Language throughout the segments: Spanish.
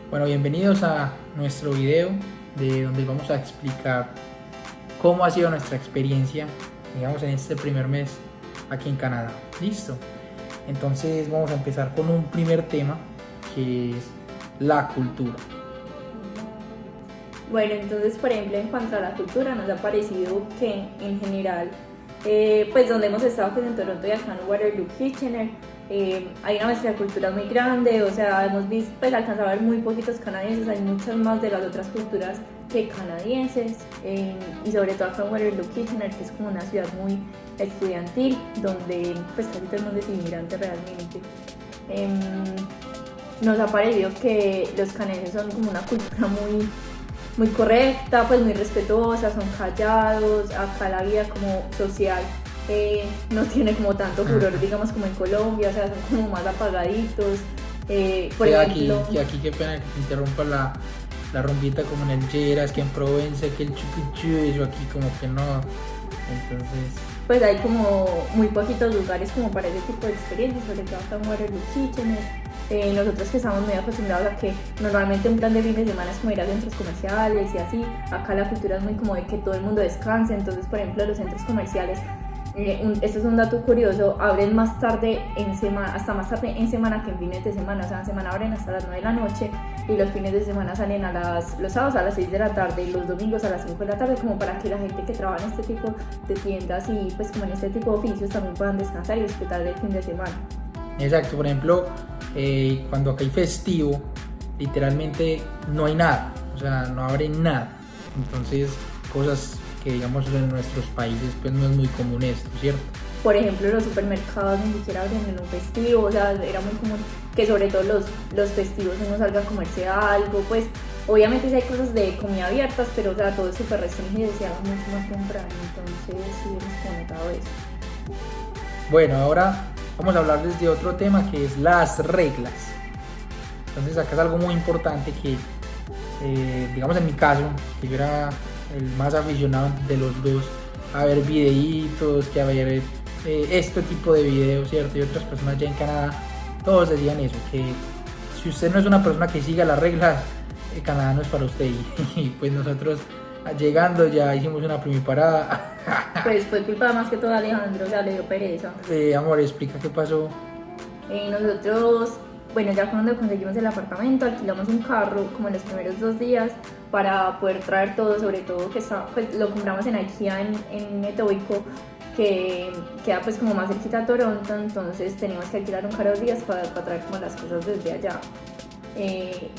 Bueno, bienvenidos a nuestro video de donde vamos a explicar cómo ha sido nuestra experiencia, digamos, en este primer mes aquí en Canadá. ¿Listo? Entonces vamos a empezar con un primer tema que es la cultura. Bueno, entonces, por ejemplo, en cuanto a la cultura, nos ha parecido que en general, pues donde hemos estado, pues en Toronto y acá en Waterloo, Kitchener, hay una mezcla de culturas muy grande, o sea, hemos visto, pues alcanzado a ver muy poquitos canadienses, hay muchas más de las otras culturas que canadienses, y sobre todo acá en Waterloo, Kitchener, que es como una ciudad muy estudiantil, donde pues casi todo el mundo es inmigrante realmente. Nos ha parecido que los canadienses son como una cultura muy correcta, pues muy respetuosa, son callados, acá la vida como social no tiene como tanto furor, digamos, como en Colombia, o sea, son como más apagaditos. Por ejemplo, aquí qué pena que te interrumpa la rumbita como en el Lleras, que en Provence, que el chucuchú, eso aquí como que no. Entonces, pues hay como muy poquitos lugares como para ese tipo de experiencias, sobre todo acá en Waterloo, Kitchener. Nosotros que estamos muy acostumbrados a que normalmente un plan de fin de semana es como ir a centros comerciales y así, acá la cultura es muy como de que todo el mundo descanse, entonces por ejemplo los centros comerciales, esto es un dato curioso, abren más tarde en semana, hasta más tarde en semana que en fines de semana, o sea en semana abren hasta las 9 de la noche y los fines de semana salen los sábados a las 6 de la tarde y los domingos a las 5 de la tarde, como para que la gente que trabaja en este tipo de tiendas y pues como en este tipo de oficios también puedan descansar y disfrutar del fin de semana. exacto, por ejemplo, cuando acá hay festivo, literalmente no hay nada, o sea, no abre nada. Entonces, cosas que digamos en nuestros países pues no es muy común esto, ¿cierto? Por ejemplo, los supermercados ni siquiera abren en un festivo, o sea, era muy común que sobre todo los festivos uno salga a comerse algo, pues obviamente sí hay cosas de comida abiertas, pero o sea, todo es súper restringido y se haga mucho más temprano, entonces sí hemos notado eso. Bueno, ahora vamos a hablarles de otro tema que es las reglas. Entonces acá es algo muy importante que, digamos en mi caso, que yo era el más aficionado de los dos a ver videitos, que a ver este tipo de videos, ¿cierto? Y otras personas ya en Canadá, todos decían eso, que si usted no es una persona que siga las reglas, Canadá no es para usted. Y pues nosotros llegando ya hicimos una primiparada. Pues fue culpa más que todo de Alejandro, o sea, le dio pereza. Amor, explica qué pasó. Nosotros, bueno, ya cuando conseguimos el apartamento, alquilamos un carro como en los primeros 2 días para poder traer todo, sobre todo que está, pues, lo compramos en IKEA en Etobicoke, que queda pues como más cerquita a Toronto, entonces teníamos que alquilar un carro 2 días para traer como las cosas desde allá.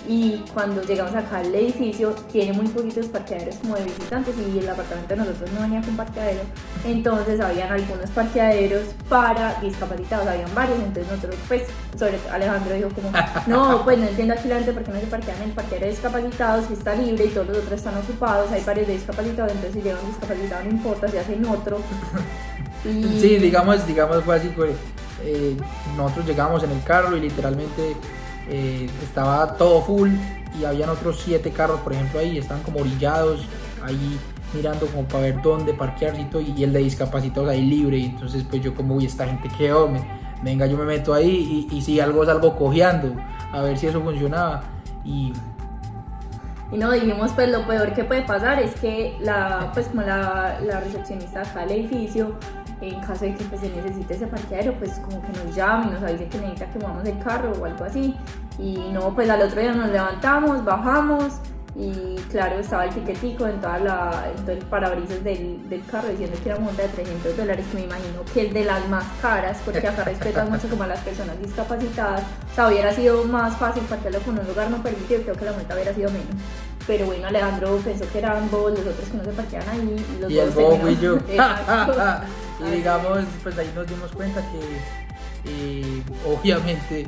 Y cuando llegamos acá al edificio tiene muy poquitos parqueaderos como de visitantes y el apartamento de nosotros no venía con parqueadero, entonces habían algunos parqueaderos para discapacitados, habían varios, entonces nosotros pues, sobre todo Alejandro dijo como no, pues no entiendo aquí la gente por qué no se parquean en el parqueadero de discapacitados si está libre y todos los otros están ocupados, hay varios de discapacitados, entonces si llega un discapacitado no importa, se hacen otro. Y... Sí, digamos fue así, pues, nosotros llegamos en el carro y literalmente estaba todo full y habían otros 7 carros, por ejemplo, ahí estaban como orillados, ahí mirando como para ver dónde parquearse y todo, y el de discapacitados ahí libre, y entonces pues yo como, uy, esta gente quedó, venga, yo me meto ahí y si algo salgo cojeando, a ver si eso funcionaba, y no, dijimos pues lo peor que puede pasar es que pues como la recepcionista acá del edificio, en caso de que pues, se necesite ese parqueadero, pues como que nos llame y nos avise que necesita que movamos el carro o algo así. Y no, pues al otro día nos levantamos, bajamos y claro, estaba el tiquetico en todo el parabrisas del carro diciendo que era una multa de $300, que me imagino que es de las más caras, porque acá respetan mucho como a las personas discapacitadas. O sea, hubiera sido más fácil parquearlo con un lugar no permitido, creo que la multa hubiera sido menos. Pero bueno, Alejandro pensó que eran bobos los otros que no se parqueaban ahí. Y el bobo fui yo. Exacto. Y digamos, pues ahí nos dimos cuenta que obviamente,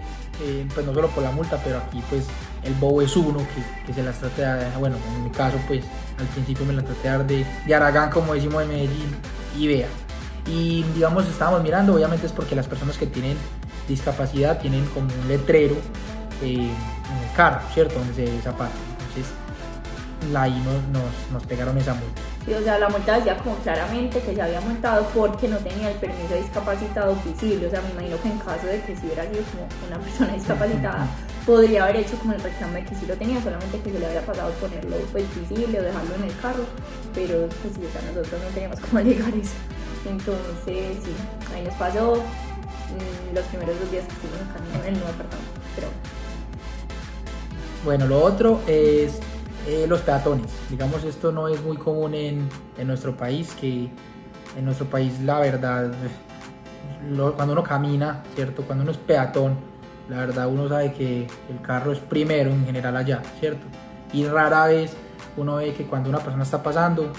pues no solo por la multa, pero aquí pues el bobo es uno que se las trata de, bueno, en mi caso pues al principio me la traté de dar de Aragán, como decimos en Medellín, y vea. Y digamos, estábamos mirando, obviamente es porque las personas que tienen discapacidad tienen como un letrero en el carro, ¿cierto? Donde se desaparece. Entonces ahí nos pegaron esa multa. Sí, o sea, la multa decía como claramente que se había multado porque no tenía el permiso de discapacitado visible. O sea, me imagino que en caso de que si hubiera sido como una persona discapacitada, podría haber hecho como el reclamo de que sí lo tenía, solamente que se le había pasado ponerlo pues visible o dejarlo en el carro, pero pues sí, o sea, nosotros no teníamos cómo alegar eso. Entonces sí, ahí nos pasó los primeros 2 días que estuvimos acá en el nuevo apartamento, pero... Bueno, lo otro es los peatones. Digamos, esto no es muy común en nuestro país, que en nuestro país la verdad, cuando uno camina, ¿cierto? Cuando uno es peatón, la verdad uno sabe que el carro es primero en general allá, ¿cierto? Y rara vez uno ve que cuando una persona está pasando,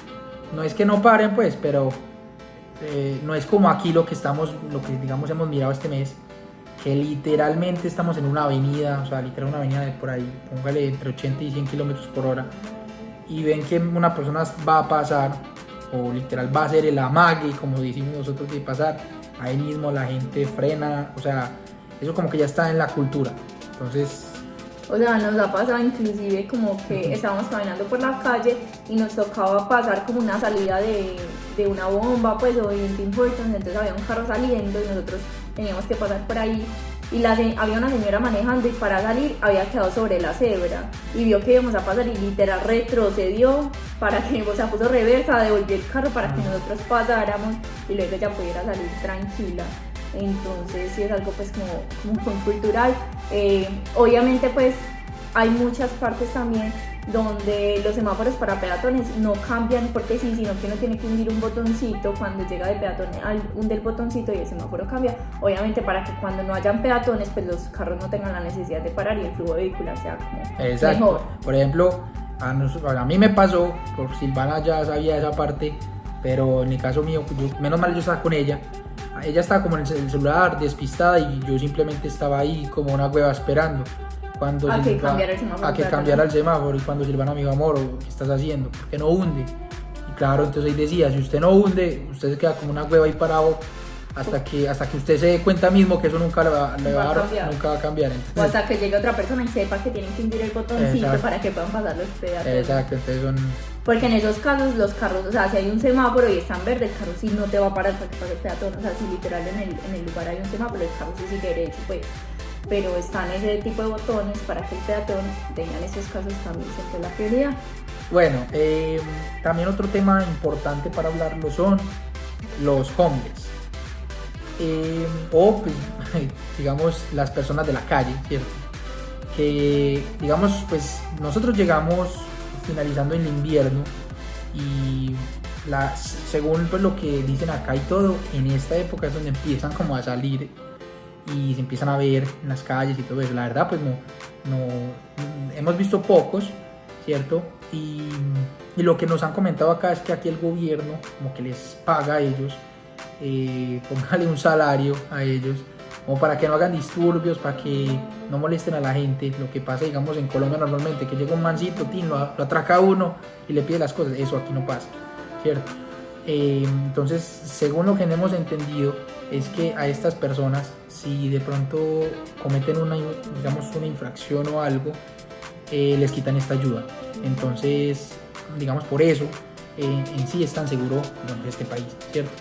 no es que no paren pues, pero no es como aquí lo que digamos hemos mirado este mes, que literalmente estamos en una avenida, o sea, literal una avenida de por ahí, póngale entre 80 y 100 kilómetros por hora, y ven que una persona va a pasar, o literal va a hacer el amague, como decimos nosotros, de pasar, ahí mismo la gente frena, o sea, eso como que ya está en la cultura. Entonces, o sea, nos ha pasado inclusive como que estábamos caminando por la calle y nos tocaba pasar como una salida de una bomba, pues, o de un Tim Hortons, entonces había un carro saliendo y nosotros teníamos que pasar por ahí. Y había una señora manejando y para salir había quedado sobre la cebra y vio que íbamos a pasar y literal retrocedió para que, o sea, puso reversa, devolvió el carro para que nosotros pasáramos y luego ella pudiera salir tranquila. Entonces sí es algo pues como muy cultural. Obviamente pues hay muchas partes también donde los semáforos para peatones no cambian porque sí, sino que uno tiene que hundir un botoncito cuando llega de peatón, hunde el botoncito y el semáforo cambia, obviamente para que cuando no hayan peatones pues los carros no tengan la necesidad de parar y el flujo vehicular sea como exacto. Mejor. Por ejemplo, a mí me pasó, por Silvana ya sabía esa parte, pero en el caso mío, menos mal yo estaba con ella estaba como en el celular despistada y yo simplemente estaba ahí como una hueva esperando que cambiara el semáforo, a que cambiara el semáforo, y cuando Silvana me dijo, amor, ¿qué estás haciendo? ¿Por qué no hunde? Y claro, entonces ahí decía, si usted no hunde, usted se queda como una hueva ahí parado hasta que usted se dé cuenta mismo que eso nunca va a cambiar. Entonces, o hasta que llegue otra persona y sepa que tienen que hundir el botoncito, exacto, para que puedan pasar los peatones. Exacto, entonces porque en esos casos los carros, o sea, si hay un semáforo y está en verde, el carro sí no te va a parar para que pase el peatón, o sea, si literal en el lugar hay un semáforo, el carro sí sigue derecho, pues, pero están ese tipo de botones para que el peatón tenga en esos casos también siempre la prioridad. Bueno, también otro tema importante para hablarlo son los homeless, o pues, digamos las personas de la calle, ¿cierto? Que digamos pues nosotros llegamos finalizando el invierno y según pues lo que dicen acá y todo, en esta época es donde empiezan como a salir y se empiezan a ver en las calles y todo eso. La verdad pues no hemos visto pocos, ¿cierto? Y lo que nos han comentado acá es que aquí el gobierno como que les paga a ellos, póngale un salario a ellos, como para que no hagan disturbios, para que no molesten a la gente. Lo que pasa, digamos, en Colombia normalmente, que llega un mancito, lo atraca a uno y le pide las cosas. Eso aquí no pasa, ¿cierto? Entonces, según lo que hemos entendido, es que a estas personas, si de pronto cometen una infracción o algo, les quitan esta ayuda. Entonces, digamos, por eso en sí es tan seguro este país, ¿cierto?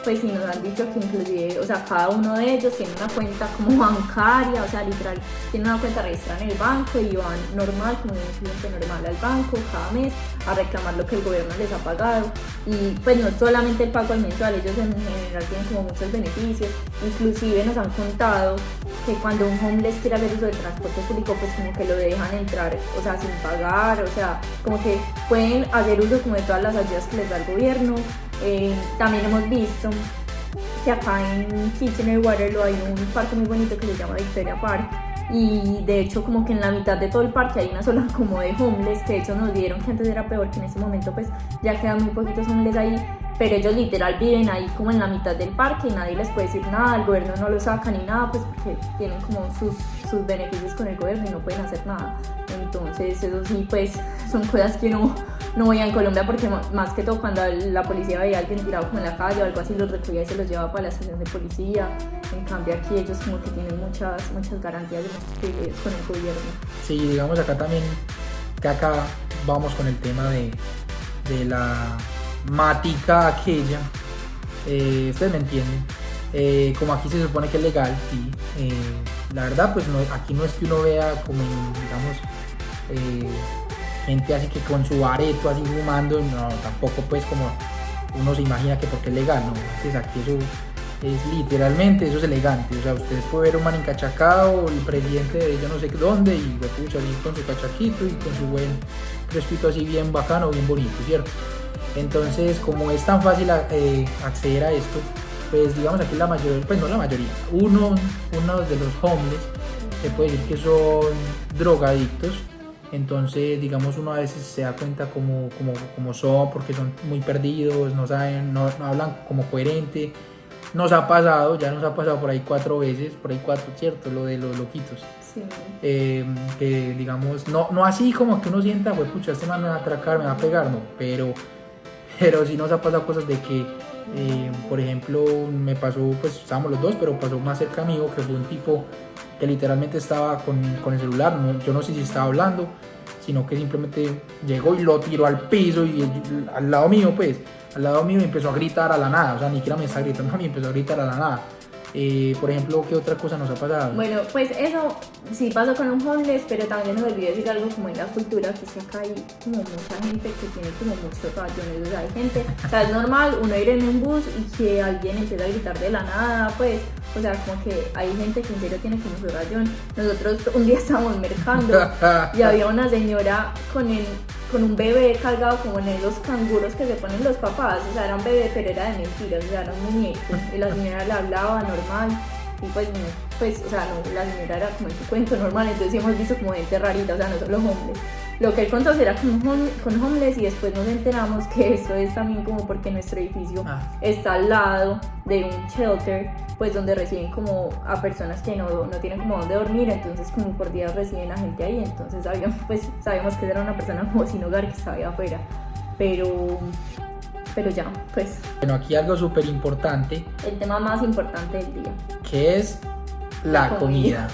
Pues sí, nos han dicho que inclusive, o sea, cada uno de ellos tiene una cuenta como bancaria, o sea, literal, tiene una cuenta registrada en el banco y van normal, como un cliente normal al banco cada mes a reclamar lo que el gobierno les ha pagado. Y pues no solamente el pago al mensual, ellos en general tienen como muchos beneficios. Inclusive nos han contado que cuando un homeless quiere hacer uso del transporte público, pues como que lo dejan entrar, o sea, sin pagar, o sea, como que pueden hacer uso como de todas las ayudas que les da el gobierno. También hemos visto que acá en Kitchener-Waterloo hay un parque muy bonito que se llama Victoria Park, y de hecho como que en la mitad de todo el parque hay una zona como de homeless, que de hecho nos dijeron que antes era peor, que en este momento pues ya quedan muy poquitos homeless ahí, pero ellos literal viven ahí como en la mitad del parque y nadie les puede decir nada, el gobierno no los saca ni nada, pues porque tienen como sus beneficios con el gobierno y no pueden hacer nada. Entonces eso sí, pues son cosas que no veía en Colombia, porque más que todo cuando la policía veía a alguien tirado como en la calle o algo así, los recogía y se los llevaba para la estación de policía. En cambio aquí ellos como que tienen muchas garantías y muchos privilegios con el gobierno. Sí, digamos acá también, que acá vamos con el tema de la matica aquella, ustedes me entienden, como aquí se supone que es legal, sí, la verdad pues no, aquí no es que uno vea como digamos gente así que con su areto así fumando, no, tampoco pues como uno se imagina que porque es legal, no, pues aquí eso es literalmente, eso es elegante, o sea, ustedes pueden ver un man encachacado, el presidente de yo no sé dónde, y pucha, así con su cachaquito y con su buen crespito así bien bacano, bien bonito, ¿cierto? Entonces, como es tan fácil acceder a esto, pues digamos aquí la mayoría, pues no la mayoría, uno de los homeless se puede decir que son drogadictos. Entonces, digamos, uno a veces se da cuenta como son, porque son muy perdidos, no saben, no hablan como coherente. Ya nos ha pasado por ahí 4 veces, por ahí 4, ¿cierto? Lo de los loquitos. Sí. Que digamos, no así como que uno sienta, pues pucha, este man me va a atracar, me va a pegar, no, pero sí nos ha pasado cosas de que, por ejemplo, me pasó, pues estábamos los dos, pero pasó más cerca mío, que fue un tipo que literalmente estaba con el celular, yo no sé si estaba hablando, sino que simplemente llegó y lo tiró al piso y al lado mío empezó a gritar a la nada, o sea, ni siquiera me está gritando a mí, empezó a gritar a la nada. Por ejemplo, ¿qué otra cosa nos ha pasado? Bueno, pues eso sí pasó con un homeless, pero también nos olvidé decir algo como en la cultura, que es que acá hay como mucha gente que tiene como muchos rayones, o sea, hay gente, o sea, es normal uno ir en un bus y que alguien empieza a gritar de la nada, pues, o sea, como que hay gente que en serio tiene como su rayón. Nosotros un día estábamos mercando y había una señora con un bebé cargado como en los canguros que se ponen los papás, o sea, era un bebé pero era de mentiras, o sea, era un muñeco, y la señora le hablaba normal, y pues, o sea, no, la señora era como en su cuento normal, entonces sí hemos visto como gente rarita, o sea, no solo hombres. Lo que él contó era con homeless, y después nos enteramos que eso es también como porque nuestro edificio está al lado de un shelter, pues donde reciben como a personas que no tienen como dónde dormir, entonces como por días reciben a gente ahí, entonces sabíamos que era una persona como sin hogar que estaba ahí afuera, pero ya, pues. Bueno, aquí algo súper importante. El tema más importante del día. Que es la comida.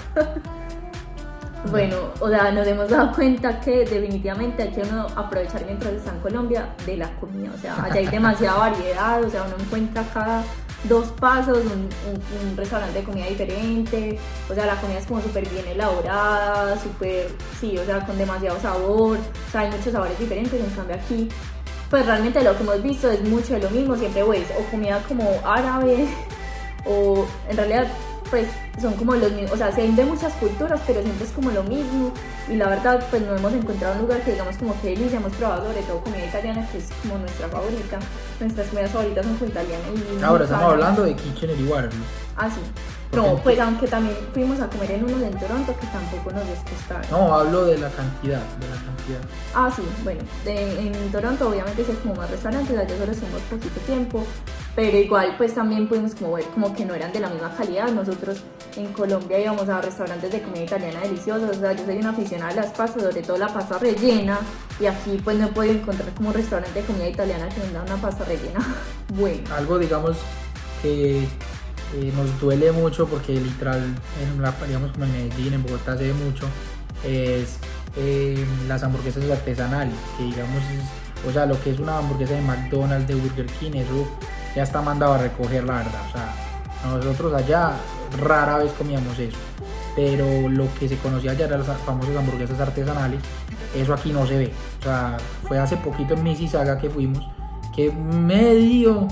Bueno, o sea, nos hemos dado cuenta que definitivamente hay que uno aprovechar mientras está en Colombia de la comida, o sea, allá hay demasiada variedad, o sea, uno encuentra cada 2 pasos un restaurante de comida diferente, o sea, la comida es como súper bien elaborada, sí, o sea, con demasiado sabor, o sea, hay muchos sabores diferentes, en cambio aquí, pues realmente lo que hemos visto es mucho de lo mismo, siempre pues, o comida como árabe, o en realidad pues son como los mismos, o sea, se ven de muchas culturas, pero siempre es como lo mismo, y la verdad pues no hemos encontrado un lugar que digamos como que delicia, hemos probado sobre todo comida italiana, que es como nuestra favorita, nuestras comidas favoritas son con italiana y ahora estamos hablando de Kitchener y Waterloo. Ah, sí. No, pues aunque también fuimos a comer en unos en Toronto que tampoco nos disgustaron. No, hablo de la cantidad. Ah, sí, bueno, en Toronto obviamente sí hay como más restaurantes, allá solo estuvimos poquito tiempo, pero igual pues también pudimos como ver como que no eran de la misma calidad. Nosotros en Colombia íbamos a restaurantes de comida italiana deliciosos, o sea, yo soy una aficionada a las pastas, sobre todo la pasta rellena, y aquí pues no he podido encontrar como un restaurante de comida italiana que venda una pasta rellena bueno. Algo digamos que nos duele mucho porque literal, digamos como en Medellín, en Bogotá se ve mucho, es las hamburguesas artesanales, que digamos o sea, lo que es una hamburguesa de McDonald's, de Burger King, eso ya está mandado a recoger, la verdad, o sea, nosotros allá rara vez comíamos eso, pero lo que se conocía allá eran las famosas hamburguesas artesanales, eso aquí no se ve, o sea, fue hace poquito en Mississauga que fuimos, que medio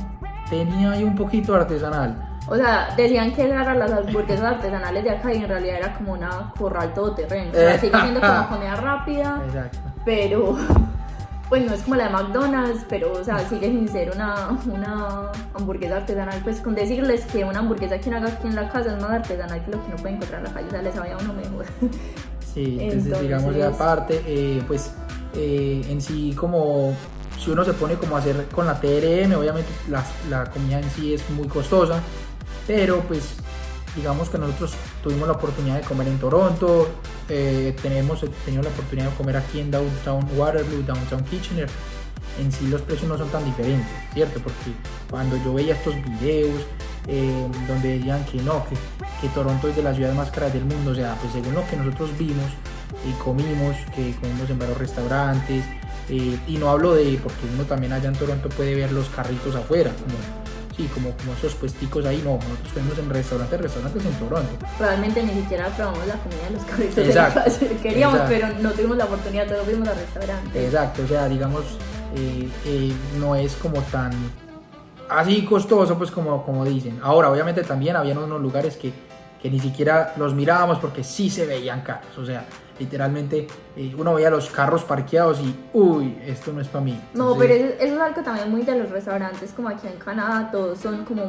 tenía ahí un poquito artesanal. O sea, decían que eran las hamburguesas artesanales de acá y en realidad era como una corral todoterreno. O sea, sigue siendo como comida rápida. Exacto. Pero, pues no es como la de McDonald's, pero, o sea, sigue sin ser una hamburguesa artesanal. Pues con decirles que una hamburguesa que uno haga aquí en la casa es más artesanal que lo que uno puede encontrar en la calle, o sea, les sabía a uno mejor. Sí, entonces digamos de aparte, pues en sí como si uno se pone como a hacer con la TRM, obviamente la comida en sí es muy costosa, pero pues digamos que nosotros tuvimos la oportunidad de comer en Toronto, hemos tenido la oportunidad de comer aquí en Downtown Waterloo, Downtown Kitchener. En sí los precios no son tan diferentes, ¿cierto? Porque cuando yo veía estos videos donde decían que no, que Toronto es de las ciudades más caras del mundo, o sea, pues según lo que nosotros vimos y comimos en varios restaurantes, y no hablo de, porque uno también allá en Toronto puede ver los carritos afuera, como sí, como esos puesticos ahí, no, nosotros comimos en restaurantes en Toronto. Realmente ni siquiera probamos la comida de los carritos Exacto, de casa. Queríamos, exacto. pero no tuvimos la oportunidad, solo fuimos al restaurante. Exacto, o sea, digamos, no es como tan así costoso, pues como dicen. Ahora, obviamente también habían unos lugares que ni siquiera los mirábamos porque sí se veían caros, o sea, literalmente uno veía los carros parqueados y, uy, esto no es para mí. No, Entonces, pero eso es algo también muy de los restaurantes, como aquí en Canadá, todos son como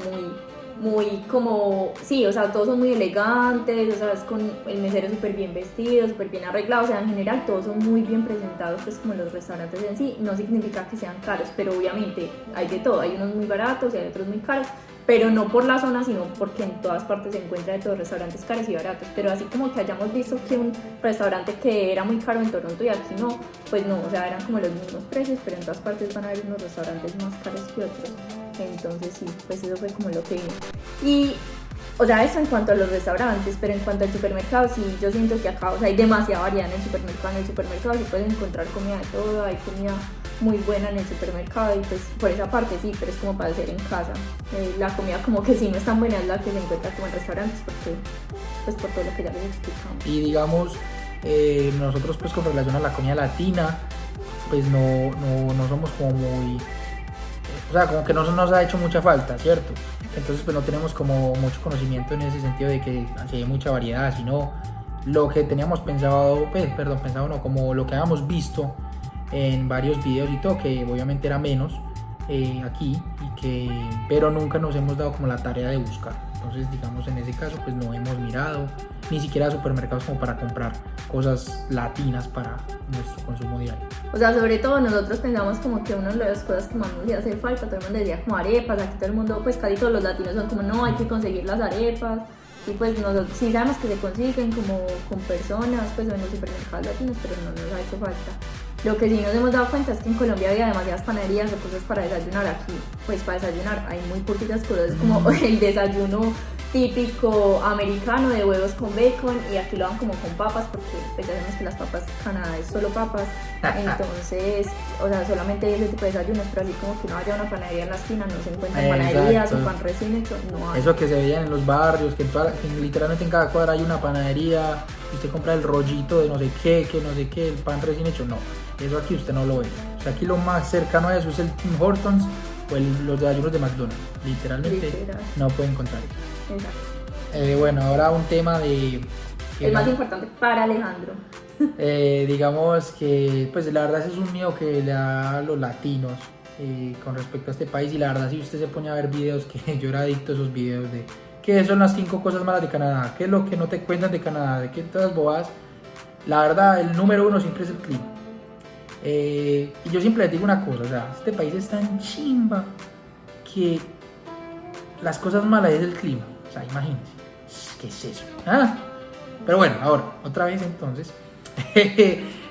muy como, sí, o sea, todos son muy elegantes, o sea, es con el mesero súper bien vestido, súper bien arreglado, o sea, en general todos son muy bien presentados, pues como los restaurantes en sí, no significa que sean caros, pero obviamente hay de todo, hay unos muy baratos y hay otros muy caros, pero no por la zona, sino porque en todas partes se encuentra de todos restaurantes caros y baratos, pero así como que hayamos visto que un restaurante que era muy caro en Toronto y aquí no, pues no, o sea, eran como los mismos precios, pero en todas partes van a haber unos restaurantes más caros que otros. Entonces sí, pues eso fue como lo que vimos. Y, o sea, eso en cuanto a los restaurantes, pero en cuanto al supermercado, sí, yo siento que acá, o sea, hay demasiada variedad en el supermercado. En el supermercado sí puedes encontrar comida de todo, hay comida muy buena en el supermercado y pues por esa parte sí, pero es como para hacer en casa. La comida como que sí no es tan buena, es la que se encuentra como en restaurantes, porque pues por todo lo que ya les explicamos. y digamos, nosotros pues con relación a la comida latina, pues no somos como muy, o sea, como que no nos ha hecho mucha falta, ¿cierto? Entonces pues no tenemos como mucho conocimiento en ese sentido de que así hay mucha variedad, sino lo que teníamos pensado, pensado no, como lo que habíamos visto en varios videos y todo, que obviamente era menos aquí, pero nunca nos hemos dado como la tarea de buscar. Entonces, digamos, en ese caso, pues no hemos mirado ni siquiera supermercados como para comprar cosas latinas para nuestro consumo diario. O sea, sobre todo nosotros pensamos como que una de las cosas que más nos iba a hacer falta, todo el mundo decía como arepas, aquí todo el mundo, pues casi todos los latinos son como, no, hay que conseguir las arepas, y pues nosotros sí sabemos que se consiguen como con personas, pues en los supermercados latinos, pero no nos ha hecho falta. Lo que sí nos hemos dado cuenta es que en Colombia había demasiadas panaderías o cosas para desayunar. Aquí, pues para desayunar hay muy poquitas cosas, como el desayuno típico americano de huevos con bacon, y aquí lo dan como con papas, porque pues ya sabemos que las papas Canadá es solo papas, entonces, o sea, solamente hay ese tipo de desayunos, pero así como que uno vaya a una panadería en la esquina, no se encuentran panaderías o pan recién hecho, no hay. Eso que se veían en los barrios, que literalmente en cada cuadra hay una panadería, y usted compra el rollito de no sé qué, el pan recién hecho, no, eso aquí usted no lo ve. O sea, aquí lo más cercano a eso es el Tim Hortons o los desayunos de McDonald's, literalmente no pueden encontrar eso. Exacto. Bueno, ahora un tema de... El más importante para Alejandro. Digamos que, pues la verdad ese es un miedo que le da a los latinos con respecto a este país, y la verdad si usted se pone a ver videos, que yo era adicto a esos videos de qué son las 5 cosas malas de Canadá, qué es lo que no te cuentan de Canadá, de qué todas bobadas, la verdad el número uno siempre es el clima. Y yo siempre les digo una cosa, o sea, este país es tan chimba que las cosas malas es el clima, o sea, imagínense, ¿qué es eso? ¿Ah? Pero bueno, ahora, otra vez entonces,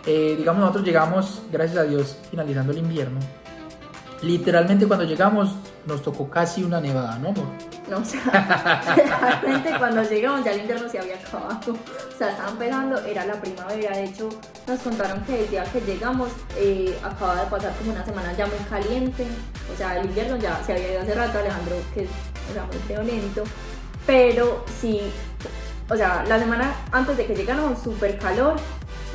digamos nosotros llegamos, gracias a Dios, finalizando el invierno. Literalmente cuando llegamos nos tocó casi una nevada, ¿no, amor? No, o sea, realmente cuando llegamos ya el invierno se había acabado, o sea, estaba empezando, era la primavera. De hecho nos contaron que el día que llegamos acaba de pasar como una semana ya muy caliente, o sea, el invierno ya se había ido hace rato. Alejandro, que es, o sea, muy friolento, pero sí, o sea, la semana antes de que llegáramos súper calor,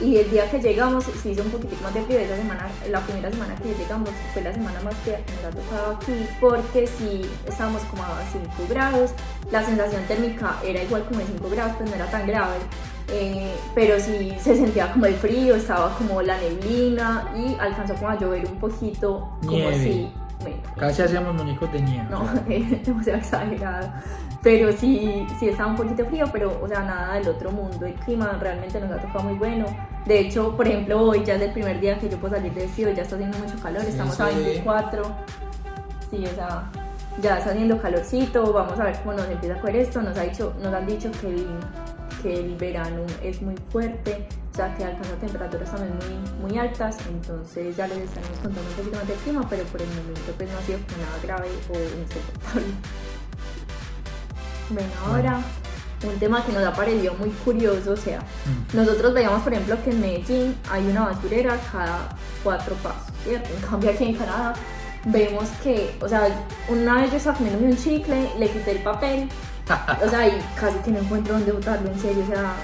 y el día que llegamos se hizo un poquitico más de frío. Esa semana, la primera semana que llegamos fue la semana más fría que nos ha tocado aquí, porque sí estábamos como a 5 grados, la sensación térmica era igual como de 5 grados, pues no era tan grave, pero sí se sentía como el frío, estaba como la neblina y alcanzó como a llover un poquito, como nieve. si... Casi hacíamos muñecos de nieve. No, es demasiado exagerado. Pero sí estaba un poquito frío, pero o sea, nada del otro mundo. El clima realmente nos ha tocado muy bueno. De hecho, por ejemplo, hoy ya es el primer día que yo puedo salir de vestido, ya está haciendo mucho calor, estamos a 24. Sí, o sea, ya está haciendo calorcito. Vamos a ver cómo nos empieza a coger esto. Nos han dicho que el verano es muy fuerte, o sea, que alcanza temperaturas también muy altas. Entonces ya les estaremos contando un poquito más del clima, pero por el momento pues no ha sido como nada grave o insoportable. Bueno, ahora un tema que nos ha parecido muy curioso, o sea, nosotros veíamos por ejemplo que en Medellín hay una basurera cada 4 pasos, ¿cierto? En cambio aquí en Canadá vemos que, o sea, una vez yo estaba comiéndome un chicle, le quité el papel, o sea, y casi que no encuentro dónde botarlo, en serio, o sea,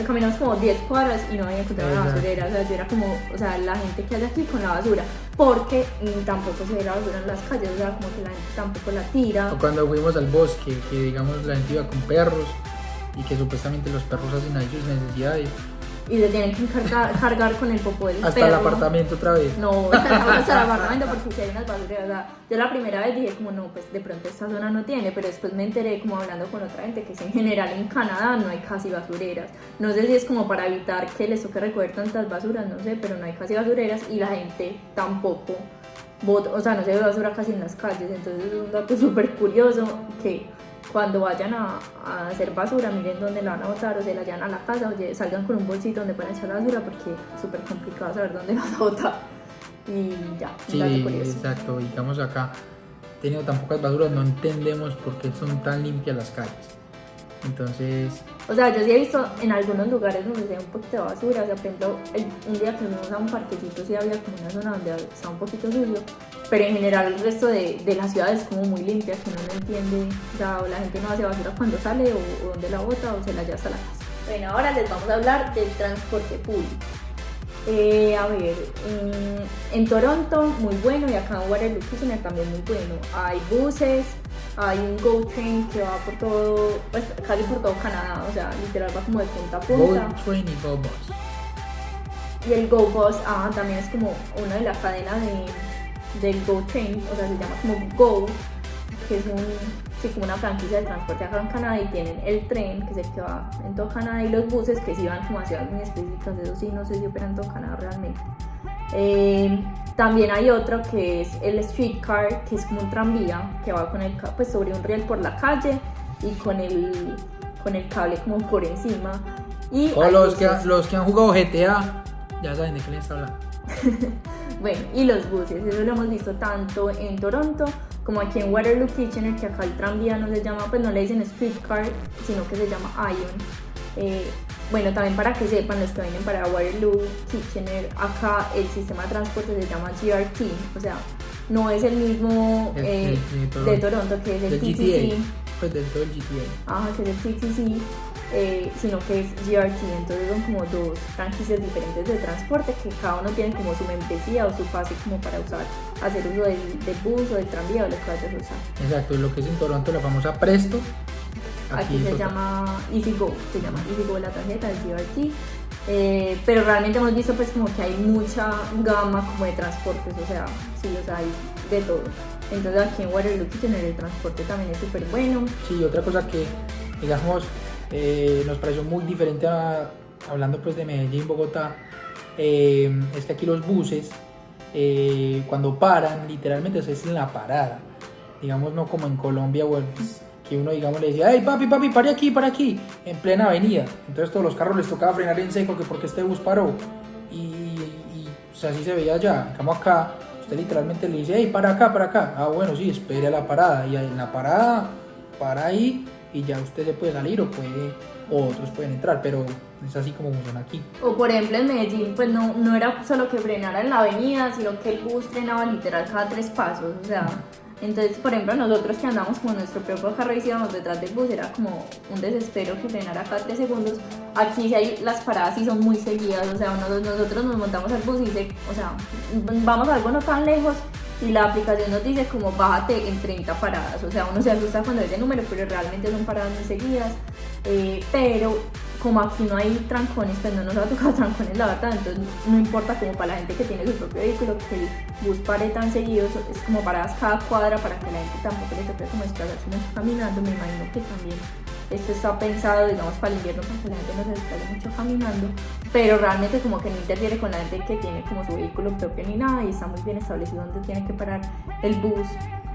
caminamos como 10 cuadras y no había encontrado la basurera, o sea, yo era como, o sea, la gente que hay aquí con la basura, porque tampoco se ve la basura en las calles, o sea, como que la gente tampoco la tira. O cuando fuimos al bosque, que digamos la gente iba con perros y que supuestamente los perros hacen ahí sus necesidades. Y se tienen que cargar con el popó del hasta perro. el apartamento otra vez. No, hasta el apartamento porque si hay unas basureras. O sea, yo la primera vez dije como no, pues de pronto esta zona no tiene, pero después me enteré como hablando con otra gente que es en general en Canadá no hay casi basureras. No sé si es como para evitar que les toque recoger tantas basuras, no sé, pero no hay casi basureras y la gente tampoco bota, o sea, no se ve basura casi en las calles. Entonces es un dato súper curioso que cuando vayan a hacer basura, miren dónde la van a botar, o se la llevan a la casa, o salgan con un bolsito donde puedan echar la basura, porque es súper complicado saber dónde la van a botar. Y ya, sí, exacto. Digamos acá, teniendo tan pocas basuras, no entendemos por qué son tan limpias las calles. Entonces... O sea, yo sí he visto en algunos lugares donde se ve un poquito de basura, o sea, por ejemplo, un día que fuimos a un parquecito sí había como una zona donde estaba un poquito sucio, pero en general el resto de la ciudad es como muy limpia, que uno no entiende, o sea, o la gente no hace basura cuando sale, o donde la bota, o se la lleva hasta la casa. Bueno, ahora les vamos a hablar del transporte público. A ver, en Toronto muy bueno y acá en Waterloo Kitchener también muy bueno. Hay buses, hay un GO Train que va por todo, pues casi por todo Canadá, o sea, literal va como de punta a punta. GO Train y GO Bus. Y el GO Bus, también es como una de la cadena del GO Train, o sea, se llama como GO, que es como una franquicia de transporte acá en Canadá, y tienen el tren, que es el que va en todo Canadá, y los buses que sí van como a ciudades muy específicas, eso sí, no sé si operan en todo Canadá realmente. También hay otro que es el streetcar, que es como un tranvía que va con pues sobre un riel por la calle y con el cable como por encima. Y los que han jugado GTA ya saben de qué les está hablando. Bueno, y los buses, eso lo hemos visto tanto en Toronto como aquí en Waterloo Kitchener, que acá el tranvía no se llama, pues no le dicen streetcar, sino que se llama Ion. Bueno, también para que sepan los que vienen para Waterloo Kitchener, acá el sistema de transporte se llama GRT, o sea, no es el mismo de Toronto, que es el TTC. GTA, pues del todo el GTA. Que es el TTC. Sino que es GRT, entonces son como dos franquicias diferentes de transporte que cada uno tiene como su membresía o su fase como para hacer uso del bus o del tranvía o lo que vayas a usar. Exacto, lo que es en Toronto la famosa Presto. Aquí se llama EasyGo, la tarjeta del GRT, pero realmente hemos visto pues como que hay mucha gama como de transportes, o sea, sí, o sea, hay de todo. Entonces aquí en Waterloo Kitchener el transporte también es súper bueno. Sí, otra cosa que digamos nos pareció muy diferente hablando pues de Medellín, Bogotá, es que aquí los buses cuando paran literalmente es en la parada, digamos, no como en Colombia o que uno digamos le decía, hey papi, pare aquí, en plena avenida, entonces todos los carros les tocaba frenar en seco que porque este bus paró y o sea, así se veía allá. Como acá usted literalmente le dice, hey, para acá, bueno, sí, espere a la parada, y en la parada para ahí y ya usted se puede salir o otros pueden entrar, pero es así como funciona aquí. O por ejemplo en Medellín, pues no era solo que frenara en la avenida, sino que el bus frenaba literal cada 3 pasos, o sea, entonces por ejemplo nosotros que andamos con nuestro propio carro y íbamos detrás del bus, era como un desespero que frenara cada 3 segundos. Aquí sí las paradas sí son muy seguidas, o sea, nosotros nos montamos al bus y o sea, vamos a algo no tan lejos, y la aplicación nos dice como bájate en 30 paradas, o sea, uno se asusta cuando ve ese número, pero realmente son paradas muy seguidas, pero como aquí no hay trancones, pues no nos va a tocar trancones la verdad, entonces no importa como para la gente que tiene su propio vehículo que el bus pare tan seguido, es como paradas cada cuadra para que la gente tampoco le toque como desplazarse mucho caminando. Me imagino que también esto está pensado, digamos, para el invierno, para que la gente no se desplace mucho caminando, pero realmente como que no interfiere con la gente que tiene como su vehículo propio ni nada, y está muy bien establecido dónde tiene que parar el bus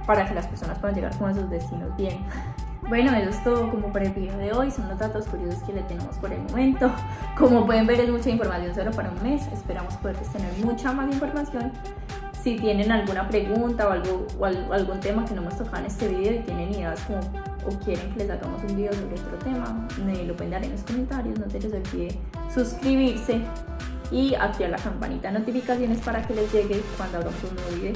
para que las personas puedan llegar como a sus destinos bien. Bueno, eso es todo como para el video de hoy, son los datos curiosos que le tenemos por el momento. Como pueden ver, es mucha información solo para un mes, esperamos poder tener mucha más información. Si tienen alguna pregunta o algún tema que no hemos tocado en este video y tienen ideas o quieren que les hagamos un video sobre otro tema, me lo pueden dar en los comentarios. No se les olvide suscribirse y activar la campanita de notificaciones para que les llegue cuando habrá un nuevo video.